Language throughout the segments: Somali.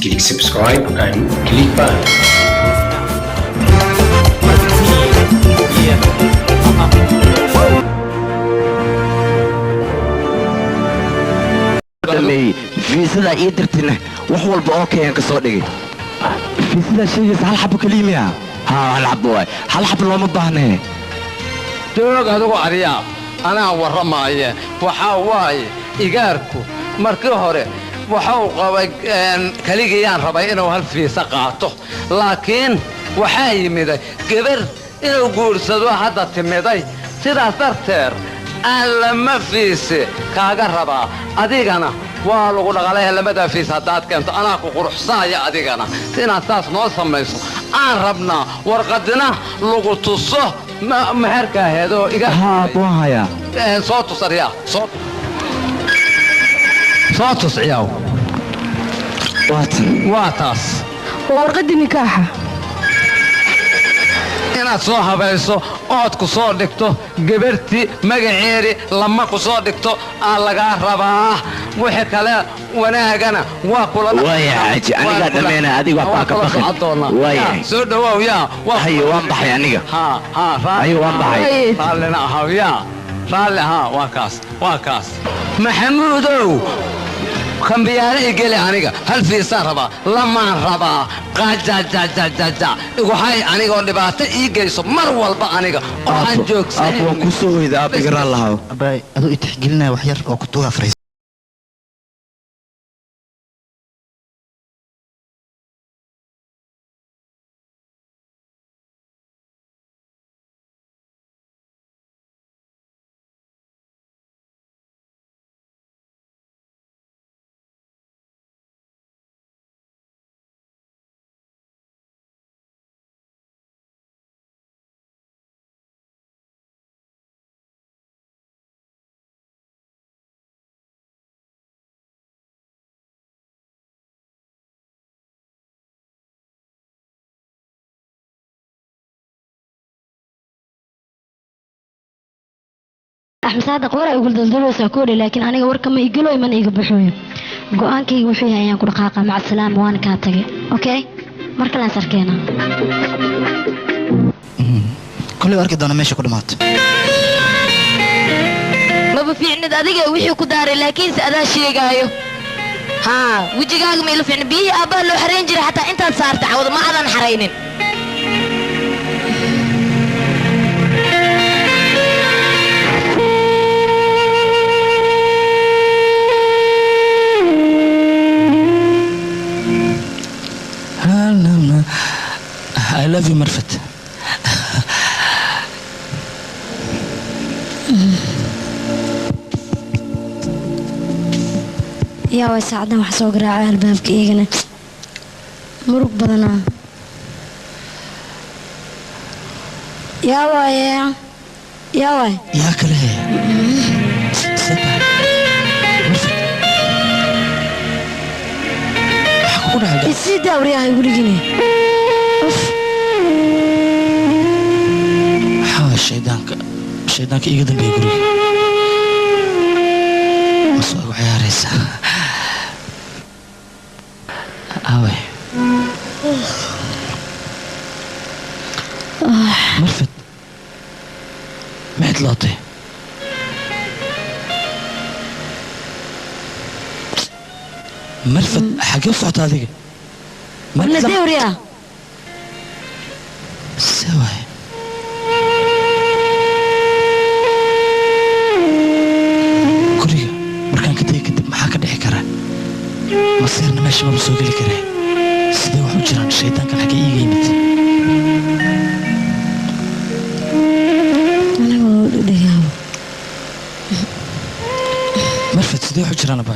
Click subscribe and click bell. fiisada ii dirtina wax walba oo keen ka soo dhigay fiisada sheegaysa hal xabo kaliya hal xabo waay hal xabo looma baahnee joog adigu ariyaa anaa warramaaye waxaa waaye igaarku markii hore waxuu qabay kaligayaan rabay inuu hal fiisa qaato laakiin waxaa yimiday gabar inuu guursado hadda timiday sidaas darteed aan lama fiise kaaga rabaa adigana waa lagu dhaqalaya lamada fiis haddaad keento anaa ku quruxsaaya adigana inaad saas noo samayso aan rabnaa warqadina lagu tuso maharkaaheedoo iga soo tus ariyaa soo tus ciyaw waa taas waa warqaddii nikaaxa inaad soo habayso ood ku soo dhigto gabartii magaceedi lama ku soo dhigto aa lagaa rabaa wixii kale wanaagana waa kula anigaa dhammeena adiga waa ka baqin soo dhawaaw yaa hayo waan baxay aniga hayo waan baxay raallina ahaw yaa raalli ahaa waa kaas maxamuudow kambiyaana igeli aniga hal fiisaan rabaa lamaan rabaa qajajajajaja iguhay anigoo dhibaato ii geyso mar walba aniga oo aan joogsan waan ku soo weyda abigaraan lahaw abay aduu i tixgelinaya wax yar oo ku tuuga fariis أحمد صادق ورا يقول دلدل وساكوري لكن أنا ورك ما يقولوا من يقبحوه قوانك يوفيها يعني كل قاقة مع السلامة وأنا كاتجي أوكي مركلا سركينا كل ورك دونا ماشي كل مات ما بفيعني ذا وحي كداري لكن سأدا شيء جايو ها وجيجاك ما يلفعني بيه أبا لو حرين جري حتى أنت صار تعوض ما عدن حرينين I love you مرفت يا وسعدنا وحسوق راعي الباب كيجنا مرق بدنا يا ويا يا كله سبع مرفت حكون هذا السيد دوري هاي ورجني شيطانك إيجادن بيقولي مسوق عياريسا آوي مرفت معد لاطي مرفت حاجة صوت هذه ولا دوريا سواي مصيرنا ماشي ما بسوق لي كره سيدي وحو جيران الشيطان كان حكي ايغا يمت انا بقول دغاو مرفت سيدي وحو جيران با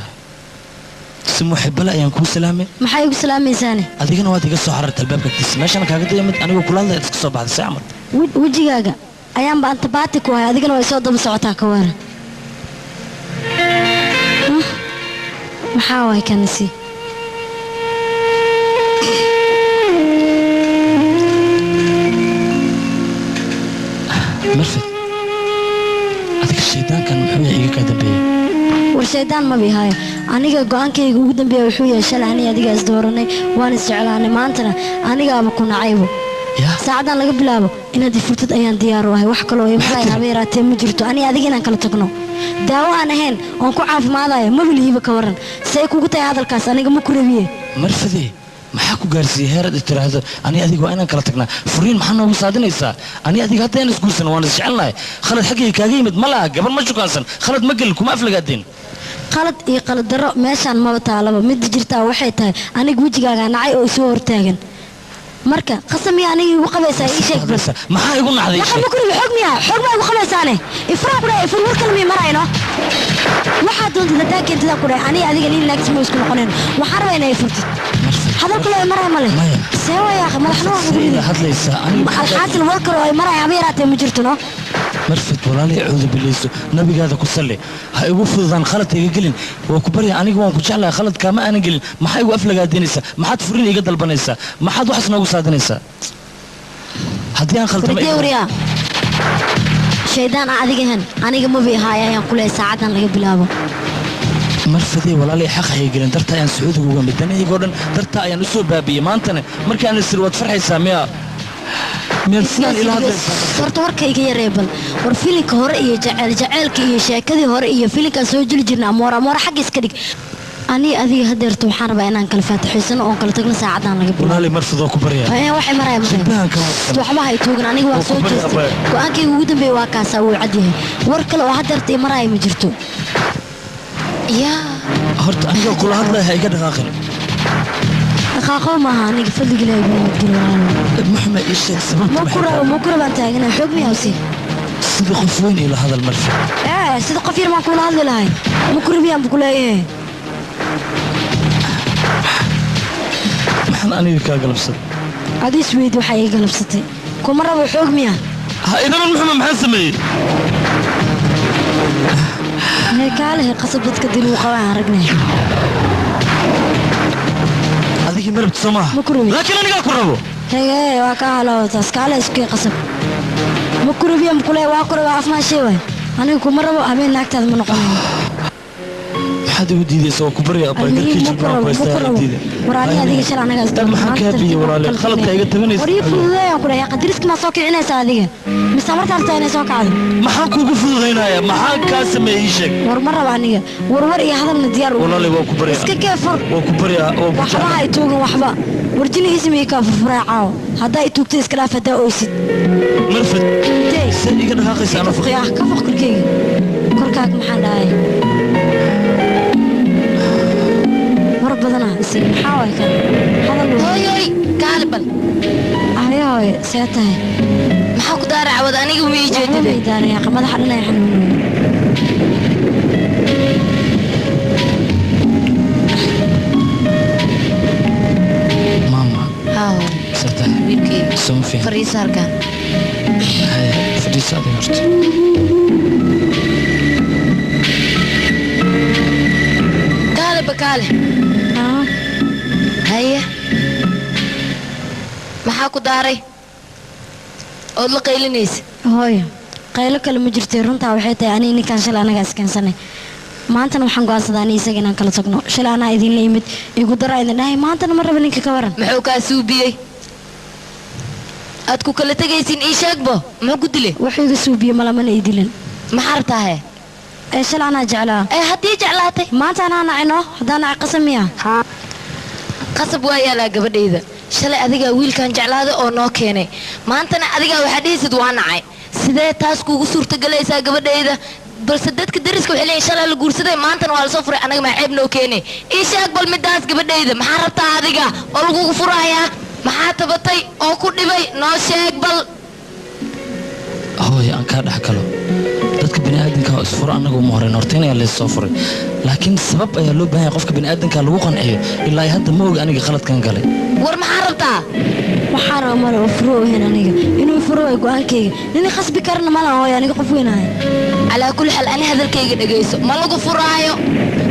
سمو حبلا ayaan ku salaamay maxay ugu salaamaysaane adigana waad iga soo xarartay albaabka kiis meeshan kaaga dayamid anigu kulaadla iska soo baxday saamad wajigaaga ayaan ba antabaati ku hay adigana way soo daba socotaa ka waran maxaa way kanasi مرفت هذاك الشيطان كان محوي إيجا كدبي والشيطان ما بيهاي aniga go-aankayga ugu dambeeya wuxuu yahay shalay aniga adiga is dooranay waan is jeclaanay maantana anigaaba ku nacaybo saacadan laga bilaabo inaad furtad ayaan diyaar u ahay wax kaloo imaday habeeraatee ma jirto aniga adiga inaan kala tagno daawo aan ahayn oon ku caafimaadayo ma bilihiiba ka waran say kugu tahay hadalkaas aniga ma ku rabiye marfadee maxaa ku gaarsiiyey heerad tiraahdo ani adiga waa inaan kala tagnaa furiin maxaa noogu saadinaysaa ani adiga haddaan isguursan waan is jecelnahay khalad xaggay kaaga yimid ma laha gabar ma shukaansan khalad ma gelin kuma aflagaadeen qalad iyo qalad darro meeshaan maba taalaba mid jirtaa waxay tahay aniga wejigaaga nacay oo isoo hortaagan marka qasami aniga igu qabaysaa ii sheeg bas maxaa igu nacday waxa ma kuri xog miya xog ma igu qabaysaane ifraa kule ifur warkal mi marayno waxa doonta hadaa keentida kule aniga adiga nin laagis ma isku noqoneen waxaan rabaa inay furtid hadal kale maray male seewa yaa madaxna waa ugu hadlaysaa aniga alxaasil warkal oo maray abeeraatee ma jirto no marfad walaalay cuudu bilayso nabigaada ku salli ha igu fududaan khalad iga gelin waa ku barya aniga waan ku jeclahay khaladka ma aanan gelin maxaa igu aflagaadinaysaa maxaad furin iga dalbanaysaa maxaad waxas noogu saadinaysaa haddii aan khaldamay shaydaan adigahan aniga ma bihaaya ayaan ku leeyahay saacadan laga bilaabo marfadee walaalay xaq hay gelin darta ayaan sacuudiga uga mid danahaygo dhan darta ayaan u soo baabiyey maantana markaan isir waad farxaysaa miya horta warkayga yaree bal war filinka hore iyo jaceylka iyo sheekadii hore iyo filinkaan soo jeli jirna amoora xagga iska dhig ani adiga hadeerto waxaan rabaa inaan kala faataxaysano oon kala tagno saacadan laga bilaabo walaalay marfad waa ku baryaa waxay maraya waxba hay toogan aniga waan soo jeestay go-aankayga ugu dambeeya waa kaasaa wuu cad yahay war kale oo hadeerta i maraya ma jirto yaa horta aniga kula hadlaya iga dhaqaaqin dhaqaaqo maaha aniga fadliga ilaahay buu jiro maxamed ii sheeg sababta ma ku rabaan taagana xoog miyaa si sida qof weyn ila hadal marfad sida qof yar maan kula hadli lahay ma ku rabiyaan buu ku leeyahay maxaan aniga kaa galabsaday adiis weyd waxaa iga galabsatay kuma rabo xoog miya ha idaman maxamed maxaan sameeyey kaalehe qasab dadka diluu qabaan aragnay adigii malabta soo maaha laakiin anigaa ku rabo hege waa kaa halowtaas kaale iskii qasab ma ku rabiyan kule waa ku raba afmaashee waay aniga kuma rabo habeen naagtaada ma noqonayo maxaad igu diidaysa waa ku barya abaa garkii jilbaan ku haystaa diida war aniga adiga shal anagaas dad maxaa kaa biyey walaale khaladka iga tabanaysa war ii fududeeyaan ku dhahay qadariska maa soo kicinaysaa adiga mise markaa rabtaa inay soo kacdo maxaan kuugu fududaynaya maxaan kaa sameeyey ii sheeg war ma raba aniga war iyo hadalna diyaar walaale waa ku barya iska keefur waa ku barya waxba ha i tuugan waxba warjini ismii kaa furfuray caawo haddaa i tuugto iska dhaaf haddaa oysid marfad se iga dhaqaaqaysa anoo fuqyaa ka foq korkeyga korkaag maxaan dhahay war badana isig maxaa waay kan hadal hooyoy kaali bal hooy see tahay maxaa ku daara cawad aniga uma ii jeediday daarayaa madaxa dhanay xanuunayo maama haaw satahay wiilkeyga soo fiican fariisa halkaan haya fadhiisa adiga horta kaale bakaale haye maxaa ku daaray ood la qaylinaysa hooyo qaylo kale ma jirtay runtaa waxay tahay aniga ninkaan shalay anagaa iskeensanay maantana waxaan go'aansadaa ani isaga inaan kala tagno shalay anaa idinla yimid igu daraa idin dhahay maantana ma raba ninka ka waran muxuu kaa suubiyey aad ku kala tegaysiin ii sheegbo muxuu ku dile wuxuu iga suubiyey malamana ii dilan maxaa rabtaahe shalay anaa jeclaa haddii jeclaatay maanta anaa nacino haddaan nacay qasab miya qasab waa yaalaa gabadhayda shalay adigaa wiilkan jeclaada oo noo keenay maantana adigaa waxaa dhihisid waa nacay sidee taas kuugu suurtagelaysaa gabadhayda balse dadka dariska waxay leeyihin shalay la guursaday maantana waa lasoo furay anaga maa ceeb noo keenay ii sheeg bal midaas gabadhayda maxaa rabtaa adiga oo lagugu furaayaa maxaa tabatay oo ku dhibay noo sheeg bal hooy aan kaa dhex galo dadka bini'aadanka oo isfuro annaga uma horeyn hortayn ayaa lays soo furay laakiin sabab ayaa loo baahan yahay qofka bini'aadanka lagu qanciyo ilaa hadda ma oga aniga khaladkan galay war maxaa rabtaa waxaan raba male oo furo ohen aniga inuu furo way go'aankayga nini khasbi karana mala hooy aniga qof weynahay calaa kulli xaal ani hadalkayga dhegayso ma lagu furaayo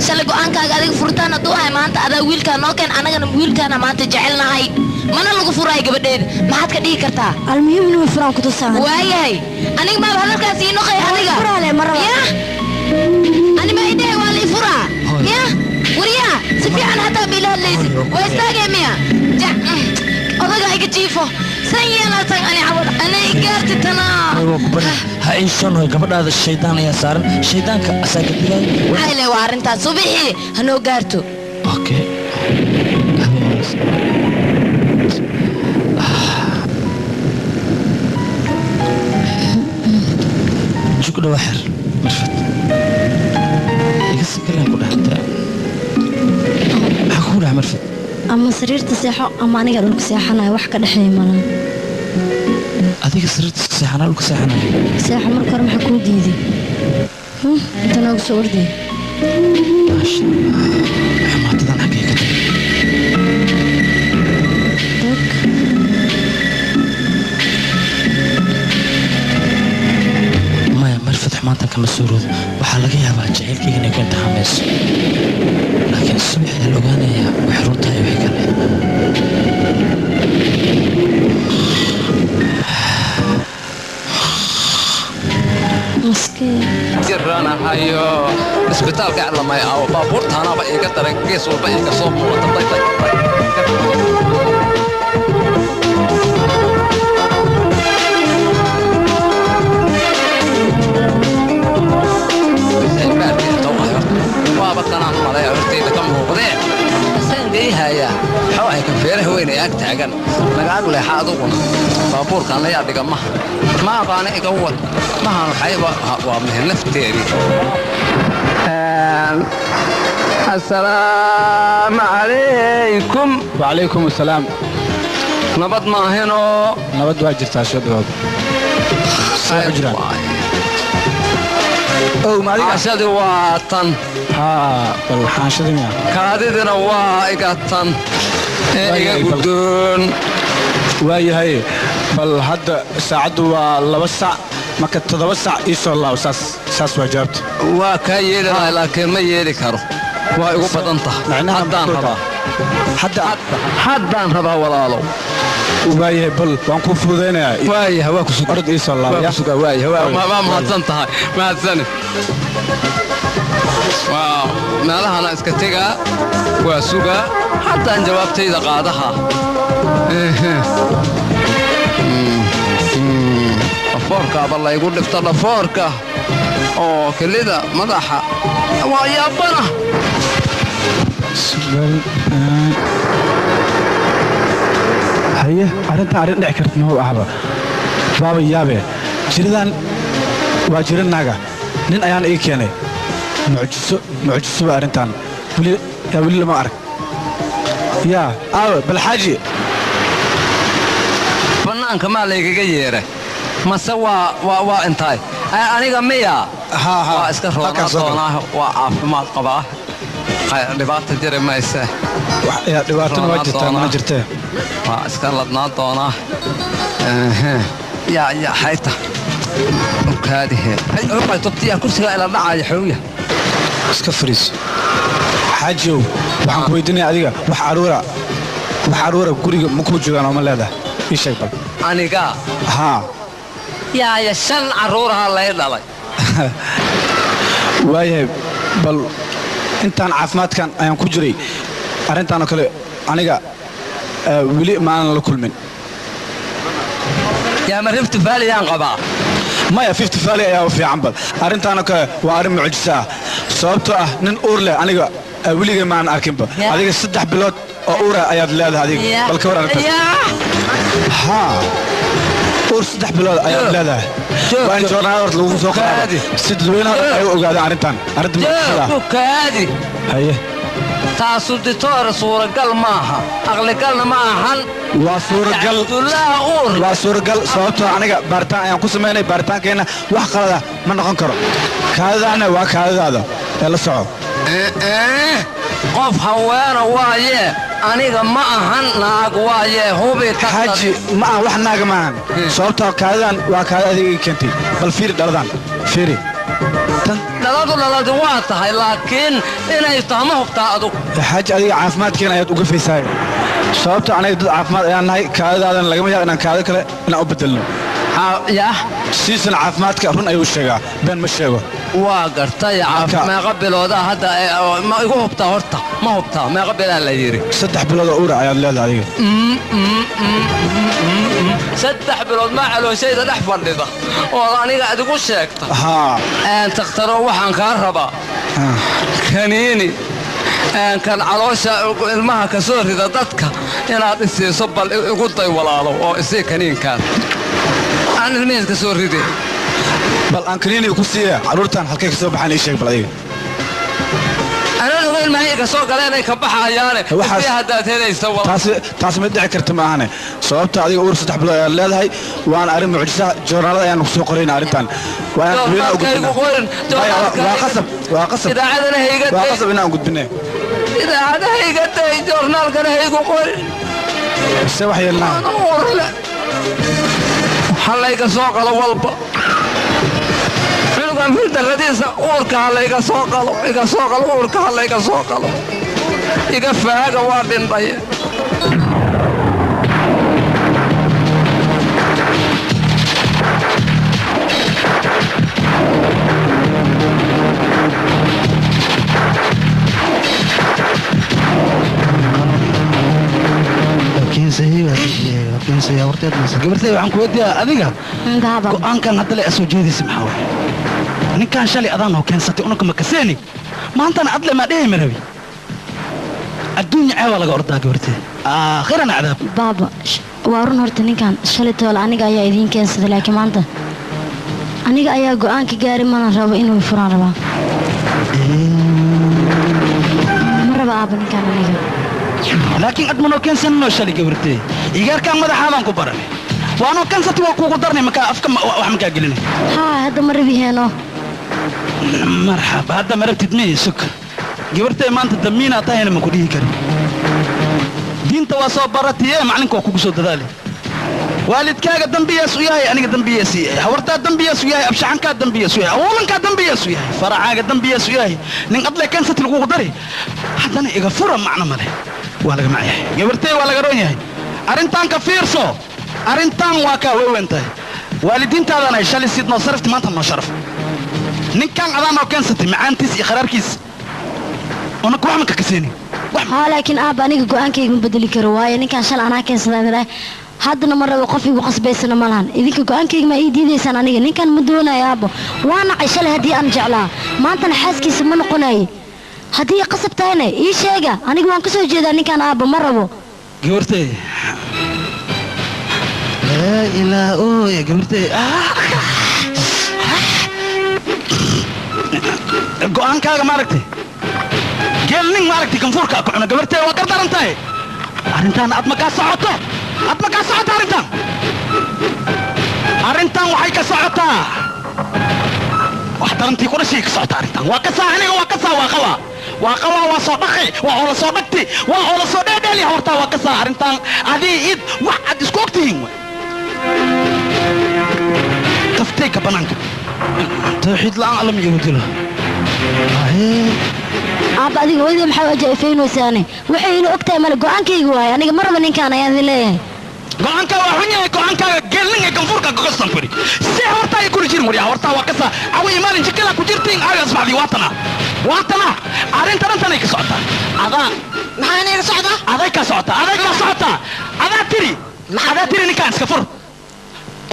shalay go'aankaaga adiga furitaan hadduu ahay maanta adaa wiilkaa noo keen annagana wiilkaana maanta jecelnahay mana lagu furaayo gabadheeda maxaad ka dhihi kartaa almuhiim inuu furaan ku tusaan waayahay aniga maaba hadalkaas ii noqay adiga furaale ma raba ya ani ma idhahay waa lii furaa ya وريا سفيان هذا بلاد ليزي ويستاقي ميا أضغى هيك جيفو سيانا أنا عوض أنا إيقارتي تنا ha iishano gabadhaada shaydaan ayaa saaran shaydaanka asaa gadigaay عائلة وارنتا صبحي هنو قارتو okay شو كده وحر مرفت يقص كلام كده انت حكولها مرفت ama sariirta seexo ama aniga dhulka seexanayo wax ka dhexeeya malan adiga sariirta iska seexanaa dhulka seexanaa seexo marka hore maxaa kuu diiday inta noogu soo ordaya xumaatadan xaggay ka tag maya marfad xumaantan kama suuroodo waxaa laga yaabaa jacaylkayga inay ku imtixaamayso laakiin subax ayaa la ogaanayaa waxay runtahay waxay kale jirana hayo isbitaalka aclamay ah baabuurtaanaba iga daray gees walba iga soo muuqata waaba kanaan malay hortayda ka muuqdee asaangayhaya xawahay kan feeraha weyn ee ag taagan magaag leexa aduguna baabuurkaan layaa dhiga maha ma aqaana iga wad mahan waxayba waa meher nafteedii assalaamu calaykum وعليكم السلام nabad maahinoo نبض واجر تاشد هذا حجران أو ما أدري cashadii waa tan ها والحاشد ميا kaadidina waa iga tan ee iga guddoon واي هاي بل هذا ساعد والله ساعة ما كنت تضرب ساعة إيش الله ساس وجبت waa kaa yeeli lahay laakiin ma yeeli karo waa igu badan tahay معناها haddaan rabaa haddaan rabaa walaalow واي هاي بل وانكو فودينا waayaha waa ku sugan أرد إيش الله waa يا ku sugan waayaha waa mahadsan tahay mahadsani waa meelahana iska tegaa waa sugaa haddaan jawaabtayda qaadaha dhafoorkaaba laygu dhifta dhafoorka oo kelida madaxa waa yaabana هيا أرنتا أرن دعكرت نهو أحبا بابا يابي جردان واجرن ناقا نين أيان إيه كياني معجسو بأرنتان ولي لما أرك يا بالحاجي bannaanka maa laygaga yeeray mase waa intaay aniga miya waa iska roonaa doonaa waa caafimaad qabaa dhibaata jiri mayse يا dhibaatana waa jirtaa mana jirtee waa iska ladnaa doonaa yaa xayta okaadihe tubtiyaa kursiga ila dhacaya xooya iska fariis xaajiyow waxaan ku weydiinaya adiga wax caruura guriga ma kuu joogaan oo ma leedahay ii sheeg bal aniga haa yaaya 5 carruuraha lay dhalay waayahay bal intaan caafimaadkan ayaan ku jiray arrintaan oo kale aniga weli maanan la kulmin yaa ma rifti faaliyaan qabaa maya 50 faali ayaa u fiican bal arrintaan oo kale waa arrin mucjiso ah sababtoo ah nin uur leh aniga weligay maanan arkinba adiga 3 bilood oo uura ayaad leedahay adiga bal ka war arrintaas haa uur 3 bilood ayaad leedahay waan joornaa horta lagu soo qaaday si dadweynaha ay u ogaadaan arrintan arrinta mucjisada kaadi haye taasu ditoor suuragal maaha aqligalna ma ahan waa suuragal sababtoo aniga baaritaan ayaan ku samaynay baaritaankeena wax qalada ma noqon karo kaadadaana waa kaadadaada ee la soco qof haweena waaye aniga ma ahan naag waaye hubi xaaji ma aha wax naaga maahan sababtoo kaadadan waa kaada adiga ii keentay bal fiiri dhaladan fiiri dhaladu waa tahay laakiin inay tahma hubtaa adug xaaji adiga caafimaadkeena ayaad uga faysaay sababtoo aniga dad caafimaad ayaan nahay kaadadaadan lagama yaabo inaan kaado kale inaan u bedelno siisan caafimaadka run ayuu sheegaa been ma sheego waa gartay meeqa bilooda hadda ma igu hubtaa horta ما هبطها ما قبل لا يري 3 bilood oo uur ayaad leedahay adiga 3 bilood ma calo shay dhex fadhida oo aniga adigu sheegta aan taqtaro waxaan ka rabaa kaniini aan kan caloosha ilmaha ka soo rida dadka inaad isiiso bal igu day walaalo oo isii kaniinkaan aan ilmaha ka soo riday bal aan kaniini ku siiya caruurtan halkay ka soo baxaan ii sheeg bal adiga أنا أقول ما هي كسوق علينا كبحة يعني فيها داتين يسوى تاس ما دعك كرت معنا صوبت هذه أول 3 bilood لا هاي وأنا أرمي معجزة جورنال يعني نسوق قرينا أرنتان وأنا وقصب إذا عادنا هي قد وقصب إنه قد بنا إذا عادنا هي قد جورنال كان هي قرين السوى حي الله حلا يكسوق على والبا kan filta radiisa uurka hal iga soo qalo uurka hal iga soo qalo iga faaga waa dhintay laakiin say horteed gabartay waxaan ku weydiiyaa adiga go'aankan hadda le soo jeedaysa maxaa waay ninkaan shalay adaan oo keensatay unaka makaseeni maantana adle maa dhehi marabi adduunya ceebaa laga ordaa gabartay aakhiran cadaab baaba waa run horta ninkan shalay toole aniga ayaa idiin keensaday laakiin maanta aniga ayaa go'aanka gaari mana rabo inuu furaan rabaa ma raba aaba ninkaan aniga laakiin ad manoo keensananoo shalay gabartay igaarkaan madaxaadaan ku baranay waanoo keensatay waa kuugu darnay makaa afka wax makaa gelinay hadda ma rabi heeno marxaba hadda ma rabtid mihi suk gabartay maanta damiinaa tahayna ma ku dhihi karin diinta waa soo baratiye macalinka waa kugu soo dadaali waalidkaaga dambiyaas u yahay aniga dambiyaas yahay hawartaa dambiyaas u yahay abshaxankaa dambiyaas u yahay awoolankaa dambiyaas u yahay faracaaga dambiyaas u yahay nin adle keensati lagugu dari haddana iga fura macno male waa laga macyahay gabartay waa laga roon yahay arrintaan ka fiirso arrintaan waa kaa weewen tahay waalidiintaadana shalay sid noo sarifti maanta noo sharaf ninkaan adaan oo keensatay macaantiis iyo kharaarkiis una wax manka kaseeni laakiin aaba aniga go'aankayga ma bedeli karo waayo ninkaan shalay anaa keensadaa haddana ma rabo qof igu qasbaysana ma lahan idinka go'aankayga ma ii diidaysaan aniga ninkaan ma doonayo aabo waa nacay shalay haddii aan jeclaa maantana xaaskiisa ma noqonaye haddii qasab tahayna ii sheega aniga waan ka soo jeedaa ninkaan aaba ma rabo gabartay laa ilaa ooya gabartay go'aankaaga maaragtay geel nin maaragtay kanfuurkaa ku cuna gabartay waa gardaran tahay arrintaan aad ma kaa socoto arrintaan waxay ka socotaa wax darantii qurashii ka socota arrintaan waa ka saa aniga waa ka saa waa qabaa waa soo dhaqi waa oo la soo dhagti waa oo la soo dheedheeli hortaa waa ka saa arrintaan adii id wax aad isku ogtihiin taftayka bannaanka tawxiid la'aan alla miyagu dilo aaba adiga hooyadii maxaa ajaa'ifaynoysaane waxay ila ogtahay male go'aankayga waaye aniga ma raba ninkaan ayaan idin leeyahay go'aankaaga waa xun yahay go'aankaaga geelninga ganfuurka gogostan furi si hortaa ay kuli jirin waryaa hortaa waa kasa away maalin jikala ku jirtiin aaga asbaxdii waatana arrintanay ka socotaa adaa maxaa aniga socdaa aday ka socotaa adaa tiri ninkaan iska fur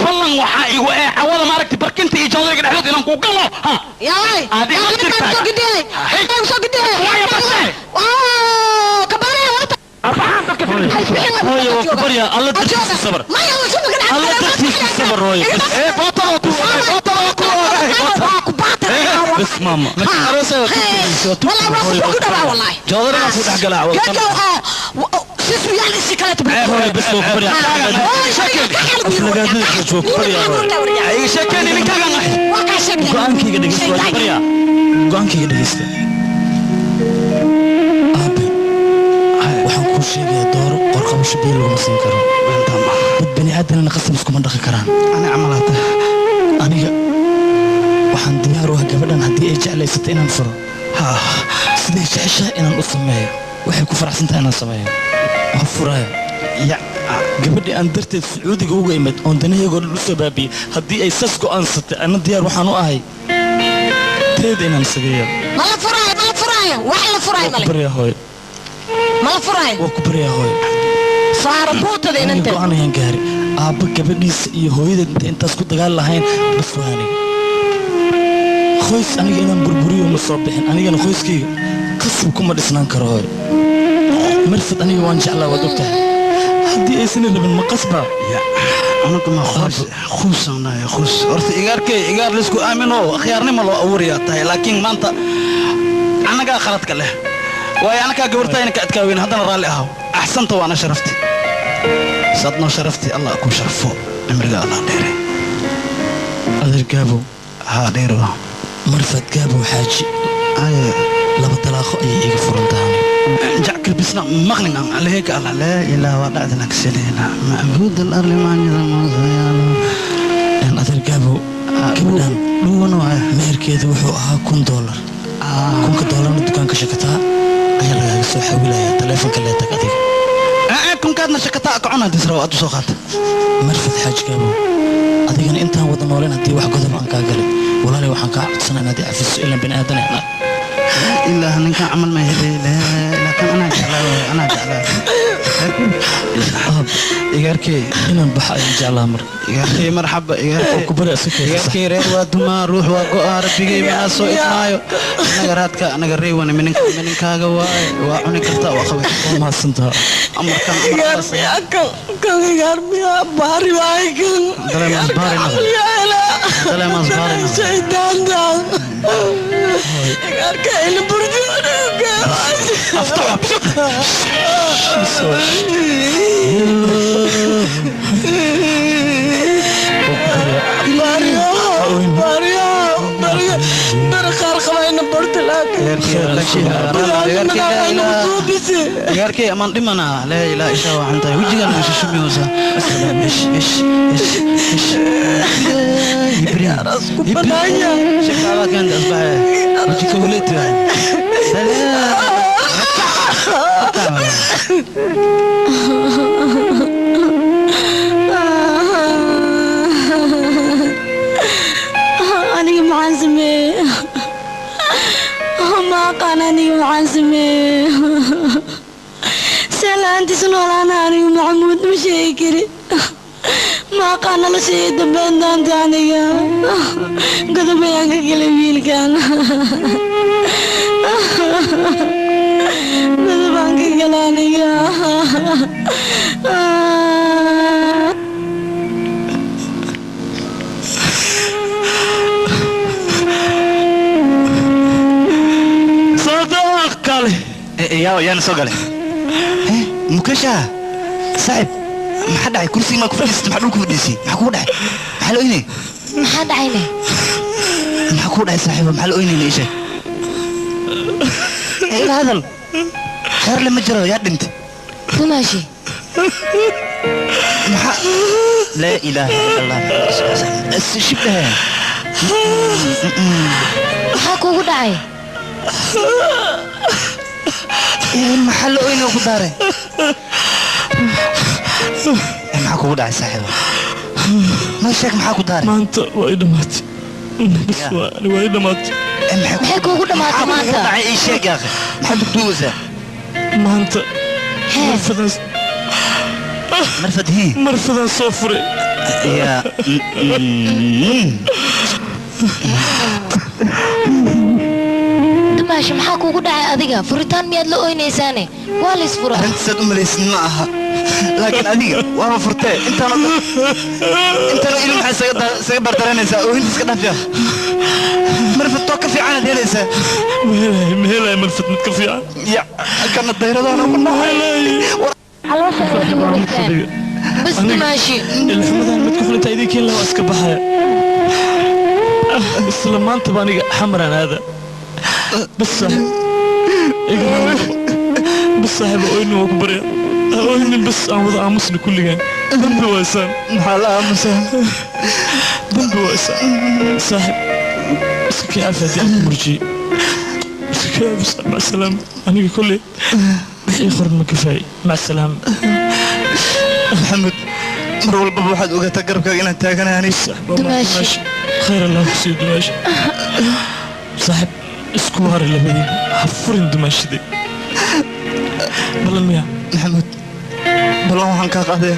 ballan waxaa igu cawada maaragtay barkinta iyo jawdayga dhexdood inaan kuu galo هوي وكبريا الله تكفي الصبر الله تكفي الصبر هوي بس ماما والله جوهر ما فوت حق العوض شو يعني السكالات هوي بس وكبريا اي شكل اللي كان go'aankii dhageysta wariya go'aankii dhageysta aabe waxaan ku sheegayaa dooro qorqabasho biyo lagu siin karo dad bani aadanna qasam iskuma dhaqi karaan aniga waxaan diyaar u ah gabadhan haddii ay jeclaysato inaan furo siday jeceshaa inaan u sameeyo waxay ku faraxsan tahay inaan sameeyo waan furaya gabadhii aan darteed sacuudiga uga imid oon danahayagoo dhan u soo baabiyey haddii ay sas go'aansatay anna diyaar waxaan u ahay teeda inaan sageeyo mala furaayo wax la furaayo male barya hooy ما لا فراي وكبر يا هوي صار بوتة انت أنا ينقاري أبا قبليس يهوي أنت اسكت قال لهين بس واني خويس أنا جينا بربوري ومصابحين أنا جينا خويس كي قصبكم الإسنان كرهوي مرفت أنا وانجع الله ودكتها هدي أي سنة من مقصبة يا أنا كما خوس أنا يا خوس أرث إيجار لسكو آمنه خيارني ما لو أوريا تاي لكن ما أنت أنا جا خلطك له ويا أنا كجبرتين كأتكوين هذا الرالي أهو أحسنت وأنا شرفتي صدنا شرفتي الله أكون شرفه أمريكا الله ديري أدر جابو ها ديرو مرفت جابو حاجي لما تلاخو أي فرنتاني جاك بسنا مغلنا على هيك الله لا إله ولا أدنى كسلينا معبود الأرض ما نظام زياله أنا أدر جابو كمان لونه مهركيد وحوها $1,000 $1,000 الدكان كشكتها أي لا يسوي حوله تلفون كله تكاتيك كم كادنا شكتها كعنا تسروا أدو سوقات مرفت حاج جابو أديكن أنت وضع نورين هدي واحد قدر عن كاجلي ولا لي واحد كعب سنة نادي عفس إلا بين آدم إحنا إلا هنك عمل ما يهدي لكن أنا جعله إيجاركي إن بحق جعله مر إيجاركي مرحبا إيجاركي كبر أسكت إيجاركي رير ودما روح وقار بيجي ما سو إثنايو أنا قرأتك أنا قري وأنا منك كاجواي وأنا كرتا وأخوي ما سنتها أمر كان يا كان يا باري وايكن دلما باري نغل دلما باري نغل شيطان ده يا كاين بردون أفتح غيركي أمان دمنا لا إله إلا هو أنت وجهنا مش شميوسا إيش يبري يبري شكلها كان أصبح وجهك وليت أنا معزمة ما قاناني معزمة سلا أنت سنولانا أنا محمود مشيكري ما قانا لشيء دبان دان تانيا قد بيانك كلبيل كان قد بيانك كلانيا يا نسوقله مكشة صعب ما حد عاي كرسي ما كفديست ما حد كفديسي ما حكوا دحي حلو إني ما حد عيني ما حكوا دحي صاحبه ما حلو إني ليش إيه هذا خير لما جرى يا بنت ماشي لا إله إلا الله شبه حكوا دعي محل وين وقداره معكو وداع صاحبه ما شاك معكو داري ما أنت وإدمات بس وإدمات محكوا ودمات ما أنت وداع أي شيء يا أخي محب دوزة ما أنت مرفد هي مرفد صفري يا ماشي maxaa kugu dhacay adiga furitaan miyaad la ooynaysaan waa la isfuraa أنت سد مليسن معها لكن أديك وأنا فرتة أنت إلى محل سيبر ترى وأنت سكنا فيها مرفت توقف عنا دي ليس مهلا مرفت متكفي يا كان الدايرة ده أنا كنا بس ماشي الحمد متكفل أنت أيديك إلا وأسكبها بس لما أنت باني حمرا هذا بس صاحب بس صاحب أويني وكبريا أويني بس أعوض عمسني كل جان ذنبي واسان محال عمسان ذنبي واسان صاحب بس كي عافية دي مرجي بس كي بس مع السلامة أنا كلي بحي خرج من كفاية مع السلامة محمد مرول بابا واحد وقت أقربك إلى أنت أنا دماشي خير الله يحسن دماشي صاحب اسكوار اللي بدي حفرين دماشي دي balan miya maxamuud ballan waxaan kaa qaadaya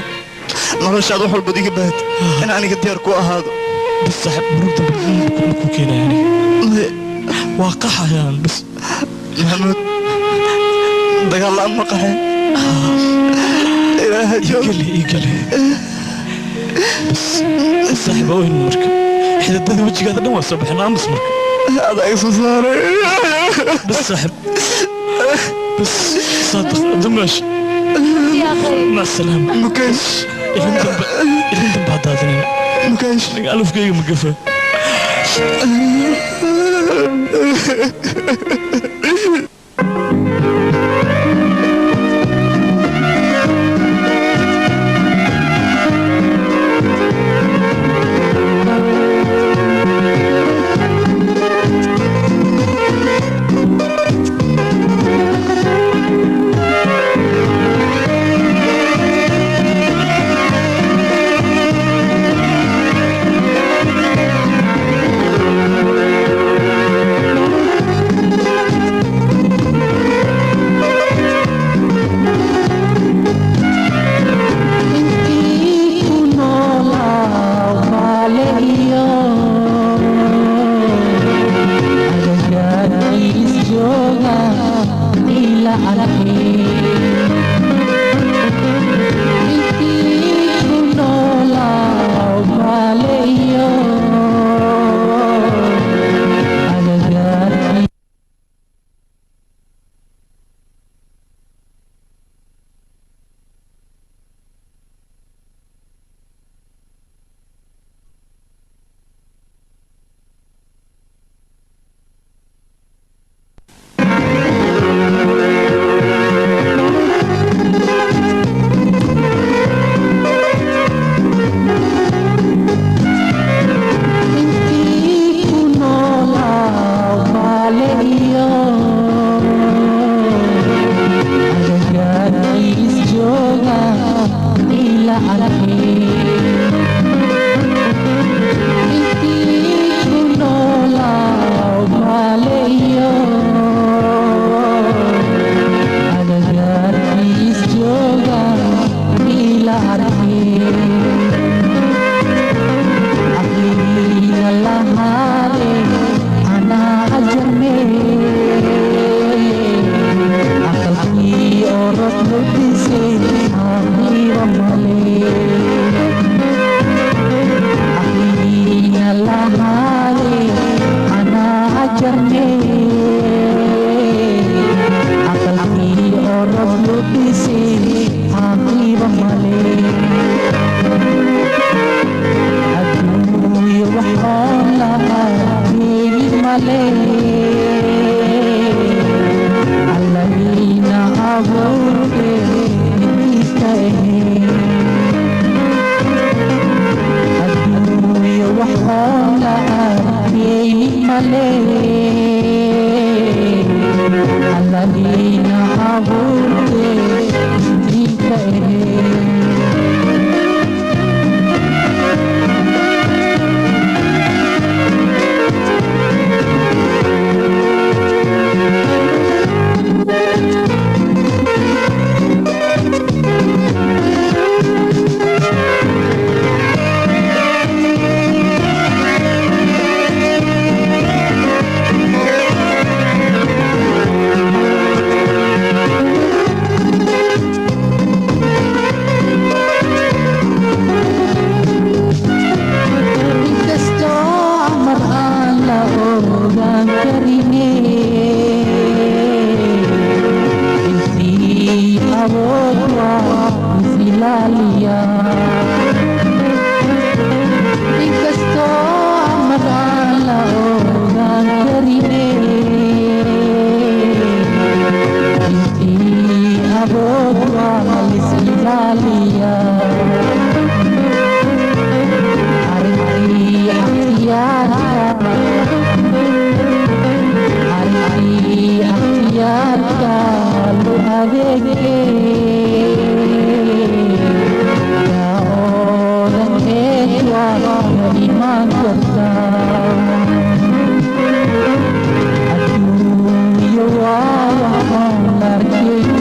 noloshaad wax walbaad iga baahad in aniga diyaar ku ahaado bas saaxiib murugta ma ku keenaya aniga waa qaxayaan bas maxamuud dagaal la'aan ma qaxeen ilaaha igale bas saaxiib oo in marka xidadada wejigaada dhan waa soo baxeen aamus marka adaa iga soo saaray bas saaxiib bas صادق دمش مع السلامة مكاش إلين دم بعد هذا مكاش ألف كيك مقفة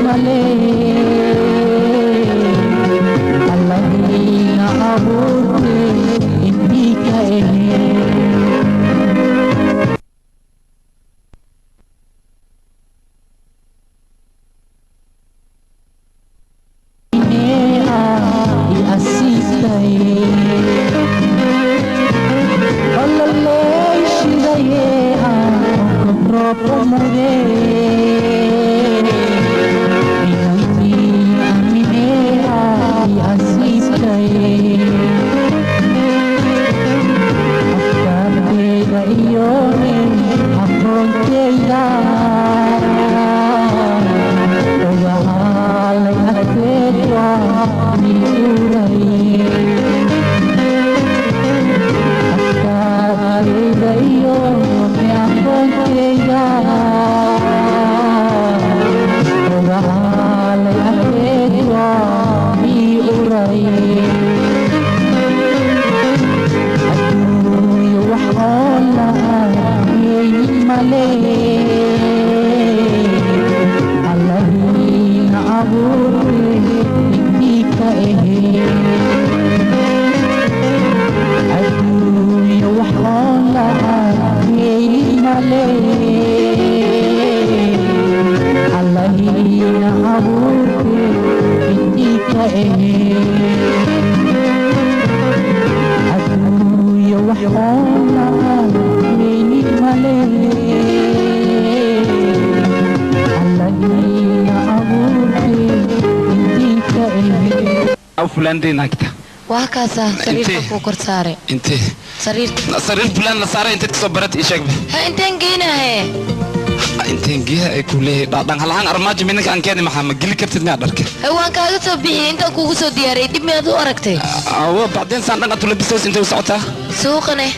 Male فلان دي نكتة وهكذا سرير فوق ساري انت سرير فلان صار انت تصبرت ايش اكبر ها انت نجينا هي انت نجيها كله دان هلان ارماج منك ان كان محمد قل كرت ما درك هو ان كاغا سو بخي انت كوغو سو دياري دب ما دو اركتي او بعدين سان دغ تلبسوس انت وسعتها سوقني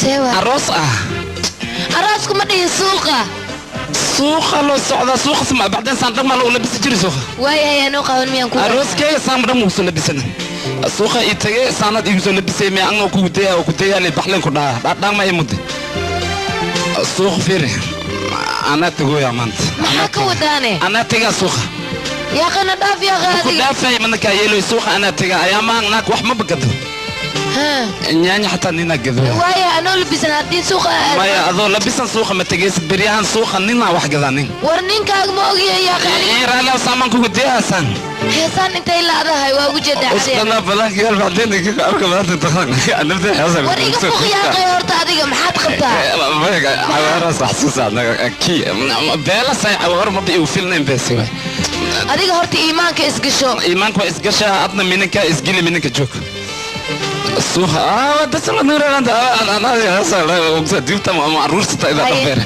سوا الروس arasku ma dhihin suuqa suuqa loo socda suuqa sama بعدين saan dhaqma loo labis jiri suuqa waayay anoo qaban miyaan ku arooskay saan dhaqma soo labisana suuqa ii tagay saanad igu soo labisay ma aan ku gudeeyaa le baxlan ku dhaqma ay muddo suuq fiire ana tago ya maanta maxaa ka wadaane ana taga suuqa yaa qana dhaaf yaa qaadi ku dhaafay manaka yeelo suuqa ana taga ayaa ma naak wax ma bagado نياني حتى نينا قدو وايا أنا لبسن هادين سوق وايا أذو لبسن سوق متجيس بريان سوق نينا واحد قدانين ورنين كاغ موغي يا أخي إيه رالا سامان كو قديها سان حسان انت إلا هذا هاي ووجد عليه أستنى بلاك يا بعدين كيف أركب هذا تخرج أنا بدي حسن وريك فوق يا أخي هرت هذيك محط خبتها ما عوارة حسوس أنا كي بلا ساي عوارة ما بيوفيلنا بس هاي هذيك هرت إيمانك إسقشو إيمانك إسقشة أطنا منك إسقيلي منك جوك السوق بس أنا نرى أنا هسه ديوتا مع روستا إذا كبر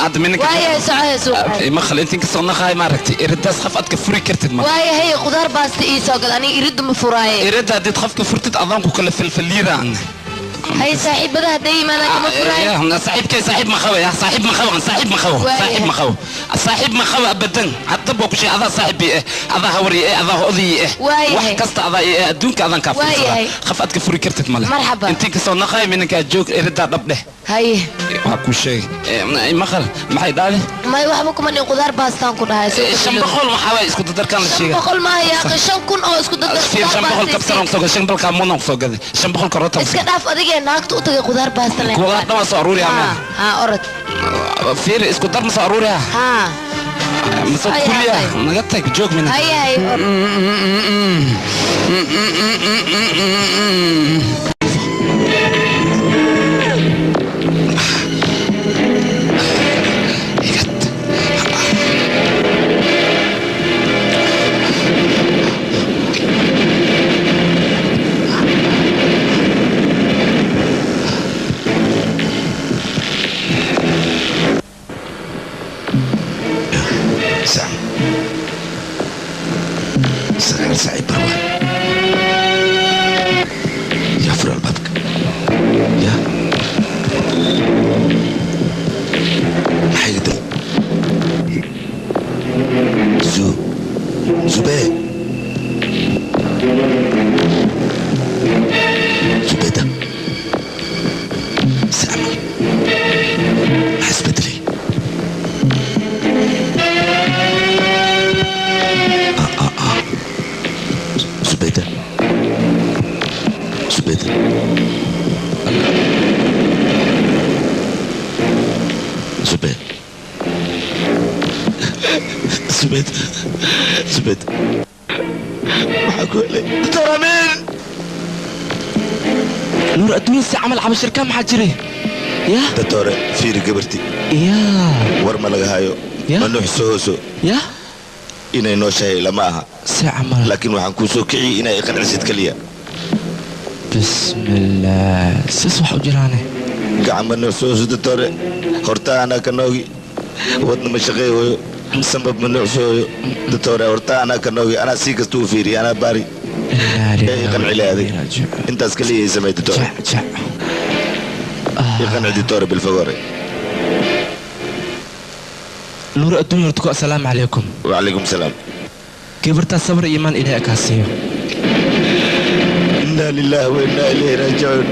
عاد منك وايا سعى سوق ما خليتك صرنا خاي مركتي إرد خفت كفري كرتد ما وايا هي خضار باس إيسا قال أنا يرد مفراي إرد هدي تخاف كفرتد أظامك كل في الليرة عنه هاي صاحب بدها دايما أنا كمفراي يا صاحب كي صاحب مخوي يا صاحب مخوي صاحب مخوي صاحب مخوي صاحب مخوي أبدا حتى بوك شيء هذا صاحبي هذا هوري هذا هذي واحد كست هذا دونك هذا كافر خفت كفري كرتد ماله مرحبا أنت كسرنا خاي منك جوك إرد ربنا هاي أكو شيء ما خل ما حيدالي ما يوحبكم أني خضار باستان كنا هاي شن بخول ما حواي اسكت تدركان الشيء شن بخول ما هي شن كن أو اسكت تدركان شن بخول كبسر نقصه شن بالكامون نقصه كذا شن بخول كرات اسكت أف أديك ناقت أتوقع خضار باستان خضار ده مساروري عمل ها أرد فير اسكت ده مساروري ها مسك كليا نقطك جوك منك هاي سعيد بروان يا فرع البابك يا حيدو زبيد زبيدة سامي حسبت لي زبيدة زبيدة زبيد زبيد زبيد وحقولي ترى مين نور أدويس عمل عم شركة مع جري يا دكتور فيري قبرتي يا ورما لغا هايو منو حسوسو يا inay noo shahay lama aha laakiin waxaan kuu soo kiciyey inay qancisid kaliya bismillah sis wax u jiraane gacma noo soo sudatoore horta anaa ka noogi wadna ma shaqeeyo sabab ma noo soo datoore horta anaa ka noogi anaa si kasta u fiiriyo anaa baari qanci leeyahay intaas kaliya samay datoore qanci datoore bilfagore نور الدنيا رتكو السلام عليكم وعليكم السلام كبرت الصبر إيمان إلى أكاسيو إنا لله وإنا إليه راجعون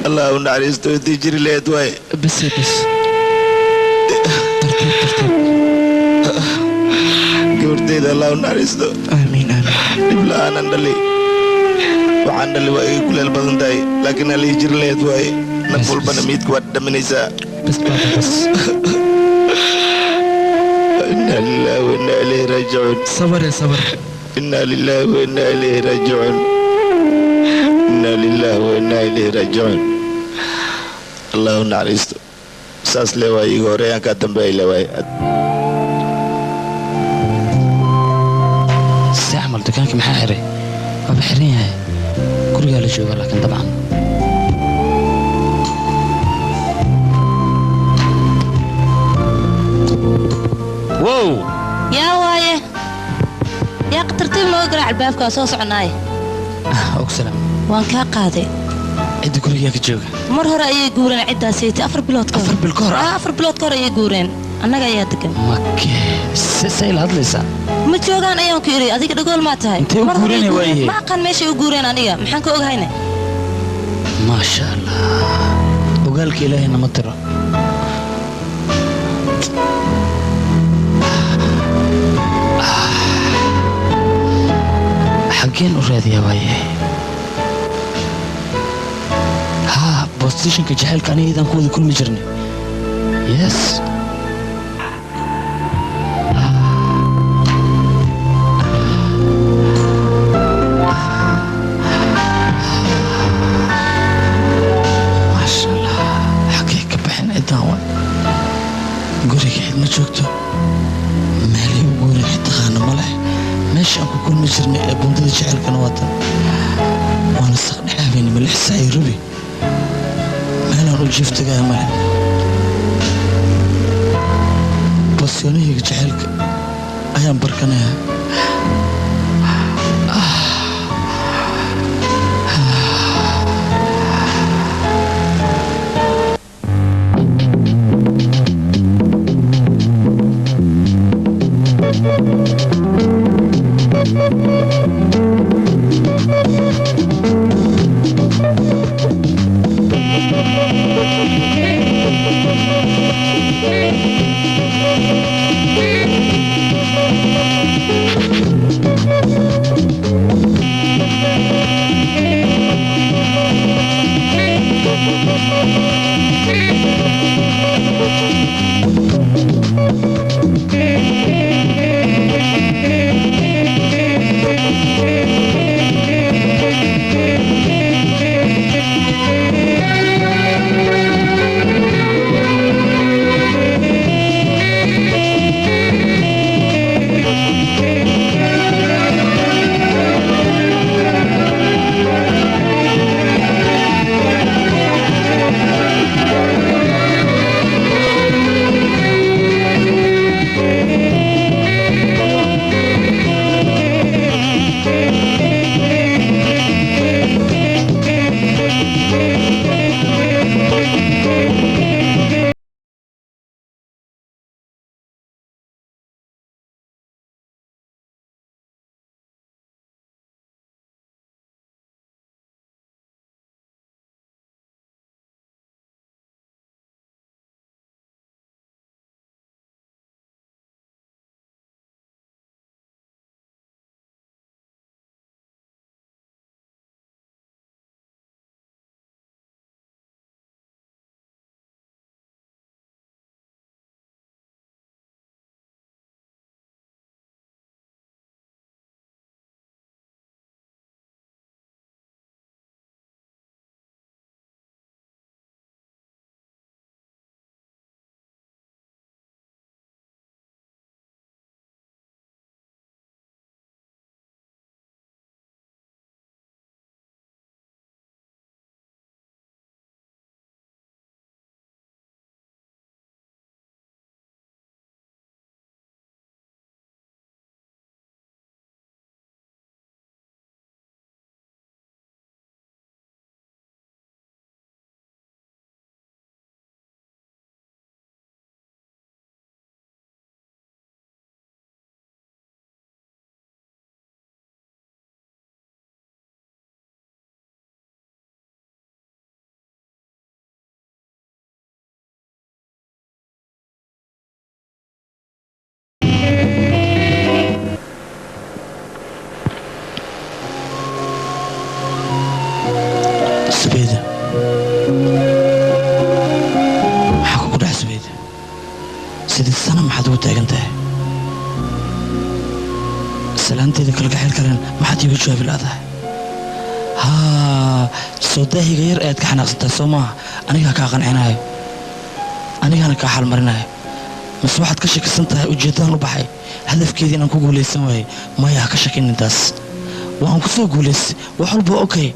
الله نعريس تجري لي دواي بس ترتيب كبرت الله نعريس آمين نبلا أنا ندلي وعن اللي وإيه كل البدن داي لكن اللي يجري لي دواي نقول بنميت كواد من نساء بس إنا لله وإنا إليه راجعون صبر يا صبر إنا لله وإنا إليه راجعون إنا لله وإنا إليه راجعون الله نعريستو ساس لواي غوريان كاتم باي لواي استعمل دكانك محاحري وبحرين هاي كل قال شو لكن طبعا واو يا وايه يا قطرتي ما اقرا على الباب كاسوس عناي أقسلم وان كا قادي عد كل ياك جوجا مر هره اي غورن عدا سيتي افر بلود كور افر بالكور افر بلود كور اي غورن انغا يا دكن مكي سيل هادليسا ما جوغان ايان ku iri adiga dhagool ma tahay mar guurinay waayay ma qan meesha u guureen aniga maxaan ka ogahayna ما شاء الله وقالك إلهي إنما ترى حقين أراد يا وايه ها بوستيشن كجحيل كان إذا كود كل مجرني يس ما شاء الله حقيقة بحين إداوة قولي حد ما شوكتو مالي وقولي حتى خانة ملح ماشي أنكو كل مجرني أبوندي جحيل كان وطن وانا استغني حافيني من الحساء ربي ما أنا أقول شفتك يا ملح بس يوني جحيلك أيام بركناها سبيدة maxaa kugu dhax Subayda sidii sana maxaad ugu taagan tahay salaanteeda kala gaxil kalen maxaad iigu jawaabi laadahay haa soo daahiga yar ayaad ka xanaaqsantahay soo maaha anigaa kaa qancinayo anigana kaa xalmarinayo mase waxaad ka shakisan tahay ujeeddaan u baxay hadafkeedii inaan ku guulaysan waayey maya ha ka shakin intaas waan ku soo guulaystay wax walba okay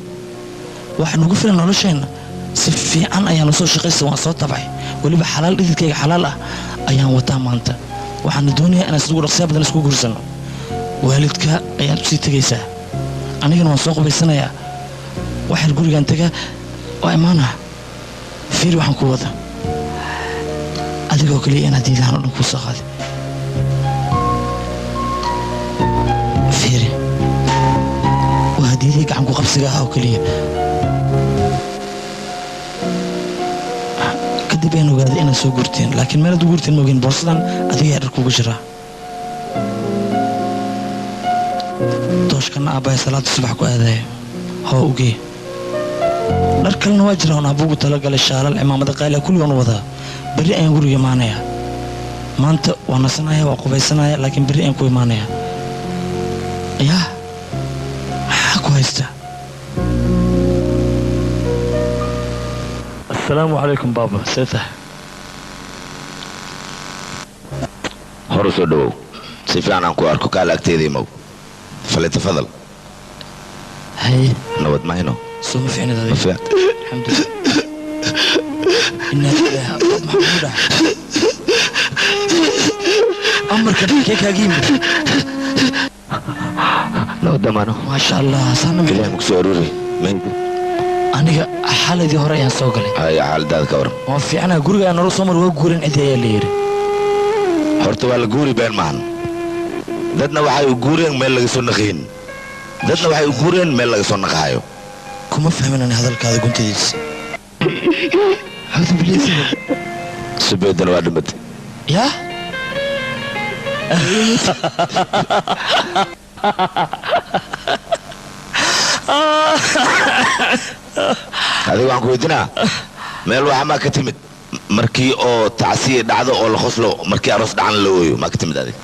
waxaa nugu filan nolosheenna si fiican ayaan usoo shaqaysa waan soo tabcay weliba xalaal dhididkayga xalaal ah ayaan wataa maanta waxaana doonayaa inaan sidugu dhaqsiya badan isku guursanno waalidka ayaad usii tegaysaa anigana waan soo qubaysanayaa waxaan gurigaan tagaa waa imaanah fiir waxaan ku wada adigoo kaliya inaad diidaan oo dhan kuu soo qaaday fiiri waa hadiidii gacan ku qabsiga ah oo keliya kadib ayaan ogaaday inaad soo guurteen laakiin meelaad u guurteen maogeen boorsadan adigaa dhar kuuga jiraa dooshkana aabbahay salaada subax ku aadaya hoo ugee dhar kalena waa jira oon abuugu talagalay shaalal cimaamada qaaliya kulligoon u wadaa berri ayaan guriga imaanayaa maanta waa nasanaya waa qubaysanaya laakiin berri ayaan ku imaanayaa yaa maxaa ku haysta السلام عليكم بابا سيته هرسو دو سيفان أنكو أركو كالاكتي دي مو فليتفضل هاي نود ما هنا سو مفعنا ذا مفعنا الحمد لله إنا لله محمودة أمرك كيك هجيم لو دمانو ما شاء الله صار كلامك سوروري من aniga xaladii hore ayaan soo galay haya xaaladaada ka waran waa fiicnaa guriga nolol soo mar waa guurin cidi ayaa la yidhi horta waa la guuri been maahan dadna waxay u guureen meel laga soo naqayn dadna waxay u guureen meel laga soo naqaayo kuma fahminani hadalkaada guntadiisa Subaydana waa dhimatay yaa adiga waxaan ku weydiinaa meel waxa maa ka timid markii oo tacsiye dhacdo oo la khoslo markii aroos dhacan la ooyo maa ka timid adiga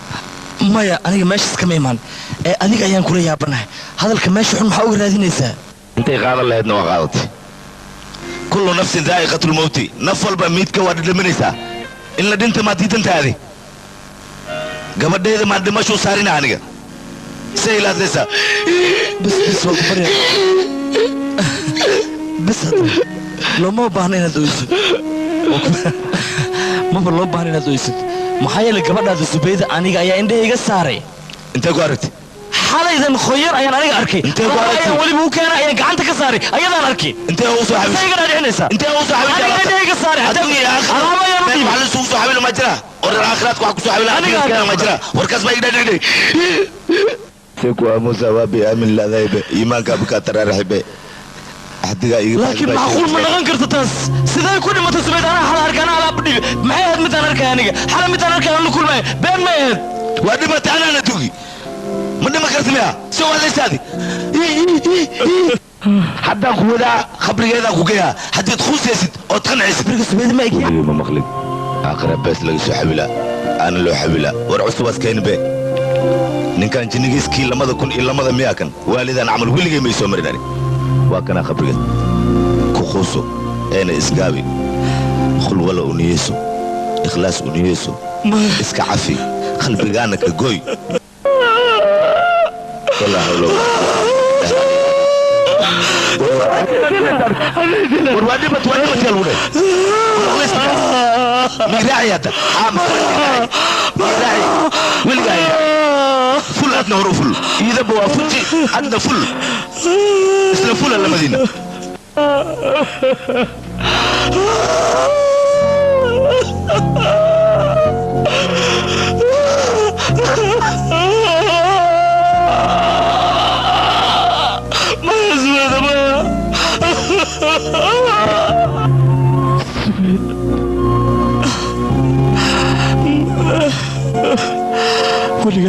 maya aniga meeshaas kama imaan ee adiga ayaan kula yaabanahay hadalka meesha xun maxaa uga raadinaysaa intay qaadan lahaydna waa qaadatay kullu nafsin daa'iqatul mawti naf walba miidka waa dhadhaminaysaa in la dhinta maad diidantaadi gabadheeda maad dhimashuu saarina aniga say ilaadlaysaa bas waa ku barya bas hadda looma baahna inaad oysid maba loo baahna inaad oysid maxaa yeelay gabadhaada Subayda aniga ayaa indhaha iga saaray intee ku aragtay xalaydan khoyar ayaan aniga arkay intee ku aragtay ayaan waliba u keenay ayaan gacanta ka saaray ayadaan arkay intee u soo xabisay sayga dhaadhicinaysa intee u soo xabisay aniga indhaha iga saaray adduunka alaaba ayaan u meel waxa la soo xabilo ma jira war aakhiraadku wax ku soo xabilo aniga ma jira warkaas ma idhaadhicay seku amusa wa bi amin la daybe iimaanka baka tararahibe laakiin macquul ma dhaqan karto taas sidee ku dhimatay Subayda anaa xal arkaan alaab dhig maxay aad midaan arkay aniga xal midaan arkay aan kulmay been ma ahayd waa dhimatay anana tugi ma dhima kartimiya soo walaysaadi haddaan ku wadaa khabrigeeda ku geeyaa haddaad khuusaysid oo taqancaysid marka Subayda ma eegin ma maqlin aakhira bees laga soo xabila aan loo xabila war cusub askeen be ninkan jinnigiiskii 2002 miyakan waalidan amal wiligay may soo marinani waa kana khabrigeed ku khuuso eena isgaabi khulwala uniyeeso ikhlaas uniyeeso iska cafi qalbigaana ka gooy wala hawlo warwaadibat yalwude migraayada migraay wiligaay ful adna horo ful idaba waa fuji adna ful isla fula lamadina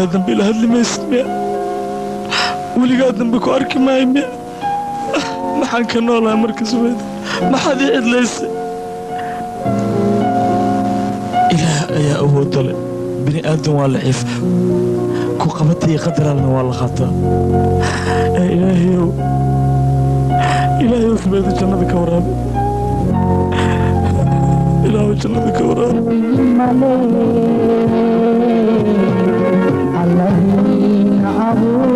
ولقى ذنبي لهاد اللي ما يسمع ولقى ذنبي كو أركي ما يمع ما حان كان والله مركز ويد ما حد يعد ليس إله يا أول طلع بني آدم والعيف كو قمتي قدر لنا والله خطأ إلهي في بيت الجنة كوران إلهي الجنة كوران الذين عبوا